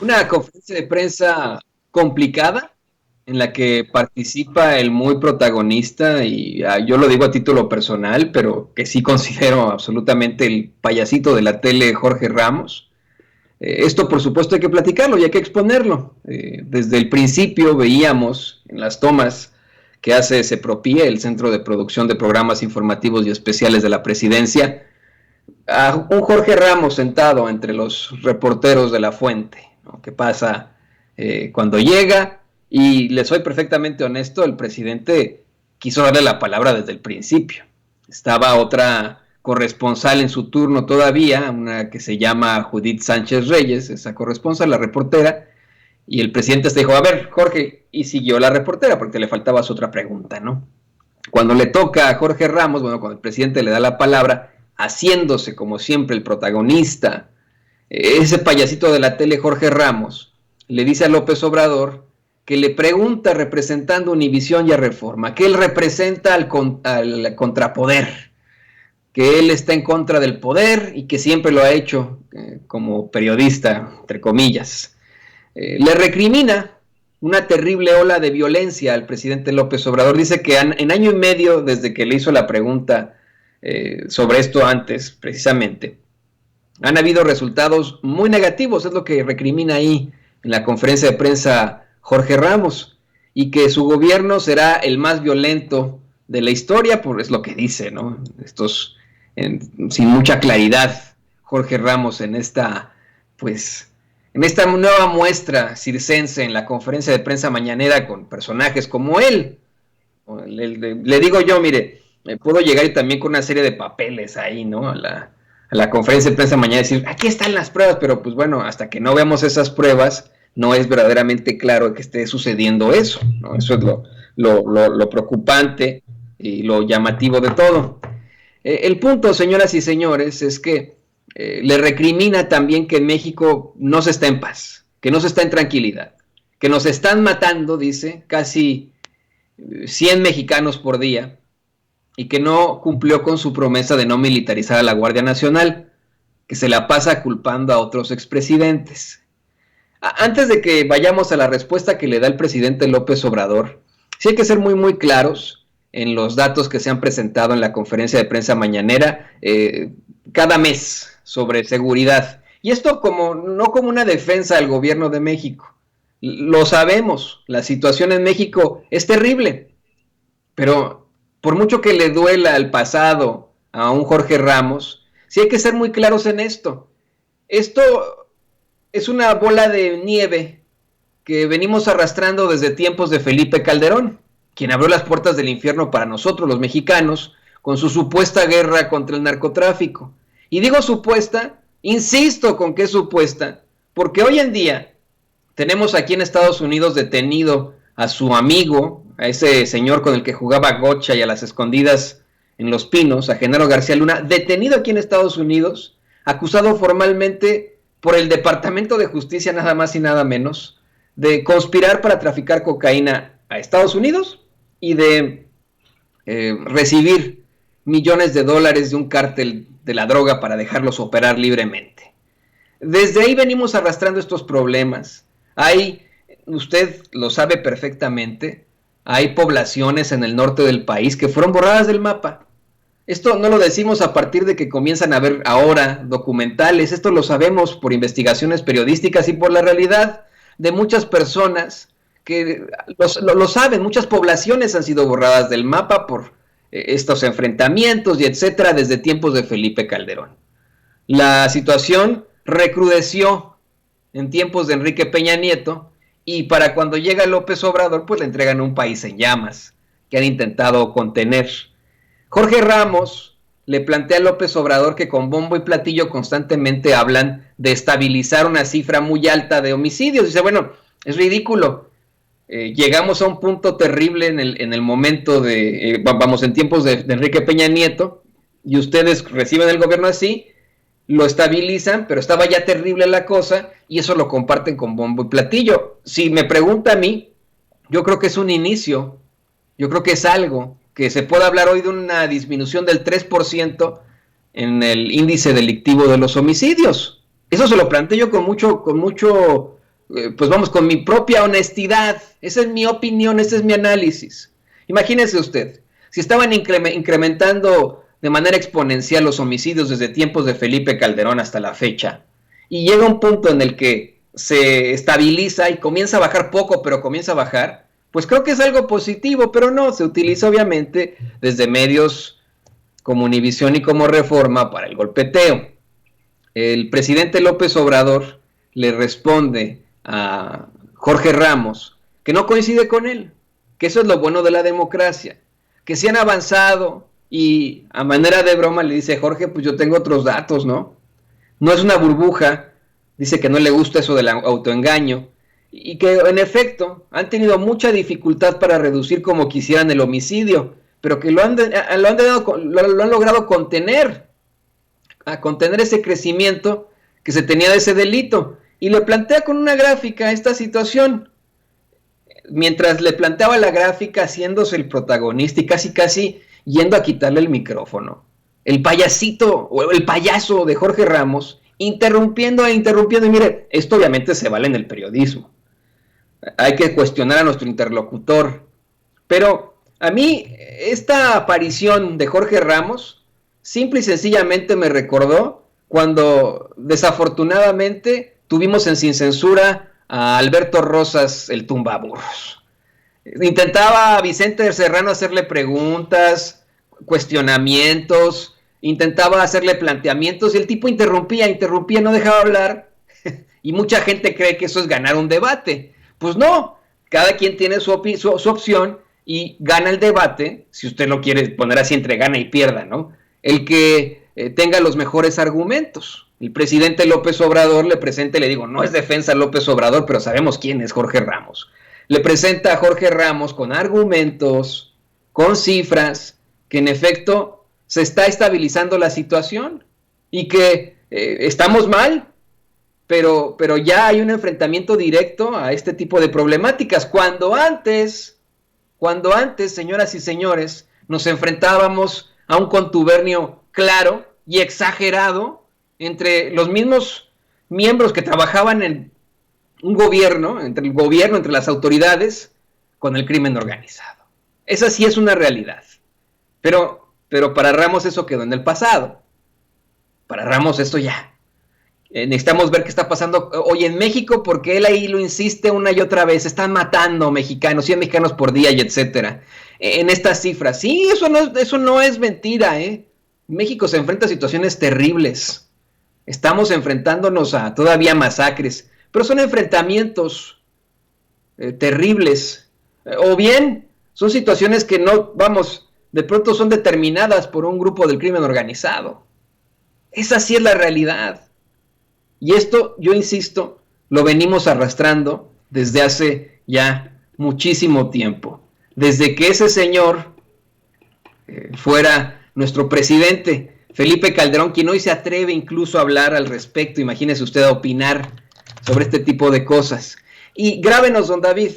Una conferencia de prensa complicada en la que participa el muy protagonista y yo lo digo a título personal, pero que sí considero absolutamente el payasito de la tele Jorge Ramos. Esto por supuesto hay que platicarlo y hay que exponerlo. Desde el principio veíamos en las tomas que hace CEPROPIE, el Centro de Producción de Programas Informativos y Especiales de la Presidencia, a un Jorge Ramos sentado entre los reporteros de la fuente, ¿no? ¿Qué pasa cuando llega? Y le soy perfectamente honesto, el presidente quiso darle la palabra desde el principio. Estaba otra corresponsal en su turno todavía, una que se llama Judith Sánchez Reyes, esa corresponsal, la reportera, y el presidente se dijo, a ver, Jorge, y siguió la reportera porque le faltaba su otra pregunta, ¿no? Cuando le toca a Jorge Ramos, bueno, cuando el presidente le da la palabra, haciéndose como siempre el protagonista, ese payasito de la tele Jorge Ramos, le dice a López Obrador que le pregunta representando Univisión y a Reforma, que él representa al contrapoder, que él está en contra del poder y que siempre lo ha hecho como periodista, entre comillas. Le recrimina una terrible ola de violencia al presidente López Obrador. Dice que en año y medio desde que le hizo la pregunta sobre esto antes, precisamente, han habido resultados muy negativos, es lo que recrimina ahí en la conferencia de prensa Jorge Ramos, y que su gobierno será el más violento de la historia, es lo que dice, ¿no? Sin mucha claridad, Jorge Ramos pues, en esta nueva muestra circense en la conferencia de prensa mañanera con personajes como él. Le digo yo, mire, puedo llegar y también con una serie de papeles ahí, ¿no? A la conferencia de prensa mañana y decir, aquí están las pruebas, pero pues bueno, hasta que no veamos esas pruebas, no es verdaderamente claro que esté sucediendo eso, ¿no? Eso es lo preocupante y lo llamativo de todo. El punto, señoras y señores, es que le recrimina también que en México no se está en paz, que no se está en tranquilidad, que nos están matando, dice, casi 100 mexicanos por día, y que no cumplió con su promesa de no militarizar a la Guardia Nacional, que se la pasa culpando a otros expresidentes. Antes de que vayamos a la respuesta que le da el presidente López Obrador, sí hay que ser muy, muy claros en los datos que se han presentado en la conferencia de prensa mañanera cada mes sobre seguridad. Y esto no como una defensa al gobierno de México. Lo sabemos, la situación en México es terrible, pero por mucho que le duela al pasado a un Jorge Ramos, sí hay que ser muy claros en esto. Esto es una bola de nieve que venimos arrastrando desde tiempos de Felipe Calderón, quien abrió las puertas del infierno para nosotros los mexicanos con su supuesta guerra contra el narcotráfico. Y digo supuesta, insisto con que es supuesta, porque hoy en día tenemos aquí en Estados Unidos detenido a su amigo, a ese señor con el que jugaba gocha y a las escondidas en Los Pinos, a Genaro García Luna, detenido aquí en Estados Unidos, acusado formalmente por el Departamento de Justicia, nada más y nada menos, de conspirar para traficar cocaína a Estados Unidos y de recibir millones de dólares de un cártel de la droga para dejarlos operar libremente. Desde ahí venimos arrastrando estos problemas. Usted lo sabe perfectamente, hay poblaciones en el norte del país que fueron borradas del mapa. Esto no lo decimos a partir de que comienzan a ver ahora documentales, esto lo sabemos por investigaciones periodísticas y por la realidad de muchas personas que lo saben, muchas poblaciones han sido borradas del mapa por estos enfrentamientos y etcétera desde tiempos de Felipe Calderón. La situación recrudeció en tiempos de Enrique Peña Nieto y para cuando llega López Obrador pues le entregan un país en llamas que han intentado contener. Jorge Ramos le plantea a López Obrador que con bombo y platillo constantemente hablan de estabilizar una cifra muy alta de homicidios. Dice, bueno, es ridículo. Llegamos a un punto terrible en el momento vamos, en tiempos de Enrique Peña Nieto, y ustedes reciben el gobierno así, lo estabilizan, pero estaba ya terrible la cosa, y eso lo comparten con bombo y platillo. Si me pregunta a mí, yo creo que es un inicio, yo creo que es algo, que se puede hablar hoy de una disminución del 3% en el índice delictivo de los homicidios. Eso se lo planteo yo con mucho pues vamos, con mi propia honestidad. Esa es mi opinión, ese es mi análisis. Imagínese usted, si estaban incrementando de manera exponencial los homicidios desde tiempos de Felipe Calderón hasta la fecha, y llega un punto en el que se estabiliza y comienza a bajar poco, pero comienza a bajar, pues creo que es algo positivo, pero no, se utiliza obviamente desde medios como Univisión y como Reforma para el golpeteo. El presidente López Obrador le responde a Jorge Ramos que no coincide con él, que eso es lo bueno de la democracia, que sí han avanzado, y a manera de broma le dice: Jorge, pues yo tengo otros datos, ¿no? No es una burbuja, dice que no le gusta eso del autoengaño, y que en efecto han tenido mucha dificultad para reducir como quisieran el homicidio, pero que lo han logrado contener, a contener ese crecimiento que se tenía de ese delito, y le plantea con una gráfica esta situación. Mientras le planteaba la gráfica, haciéndose el protagonista y casi yendo a quitarle el micrófono, el payasito o el payaso de Jorge Ramos, interrumpiendo, y mire, esto obviamente se vale en el periodismo, hay que cuestionar a nuestro interlocutor, pero a mí esta aparición de Jorge Ramos simple y sencillamente me recordó cuando desafortunadamente tuvimos en Sin Censura a Alberto Rosas, el tumbaburros. Intentaba a Vicente Serrano hacerle preguntas, cuestionamientos, intentaba hacerle planteamientos, y el tipo interrumpía, no dejaba hablar, y mucha gente cree que eso es ganar un debate. Pues no, cada quien tiene su opción, y gana el debate, si usted lo quiere poner así, entre gana y pierda, ¿no? El que tenga los mejores argumentos. El presidente López Obrador le presenta, y le digo, no es defensa a López Obrador, pero sabemos quién es Jorge Ramos. Le presenta a Jorge Ramos con argumentos, con cifras, que en efecto se está estabilizando la situación, y que estamos mal, pero ya hay un enfrentamiento directo a este tipo de problemáticas. Cuando antes, señoras y señores, nos enfrentábamos a un contubernio claro y exagerado entre los mismos miembros que trabajaban en un gobierno, entre las autoridades, con el crimen organizado. Esa sí es una realidad. Pero para Ramos eso quedó en el pasado. Para Ramos esto ya. Necesitamos ver qué está pasando hoy en México, porque él ahí lo insiste una y otra vez: están matando mexicanos, 100 mexicanos por día, y etcétera. En estas cifras. Sí, eso no es mentira, ¿eh? México se enfrenta a situaciones terribles. Estamos enfrentándonos a todavía masacres, pero son enfrentamientos terribles. O bien son situaciones que no, vamos, de pronto son determinadas por un grupo del crimen organizado. Esa sí es la realidad. Y esto, yo insisto, lo venimos arrastrando desde hace ya muchísimo tiempo. Desde que ese señor fuera nuestro presidente, Felipe Calderón, quien hoy se atreve incluso a hablar al respecto, imagínese usted, a opinar sobre este tipo de cosas. Y grábenos, don David,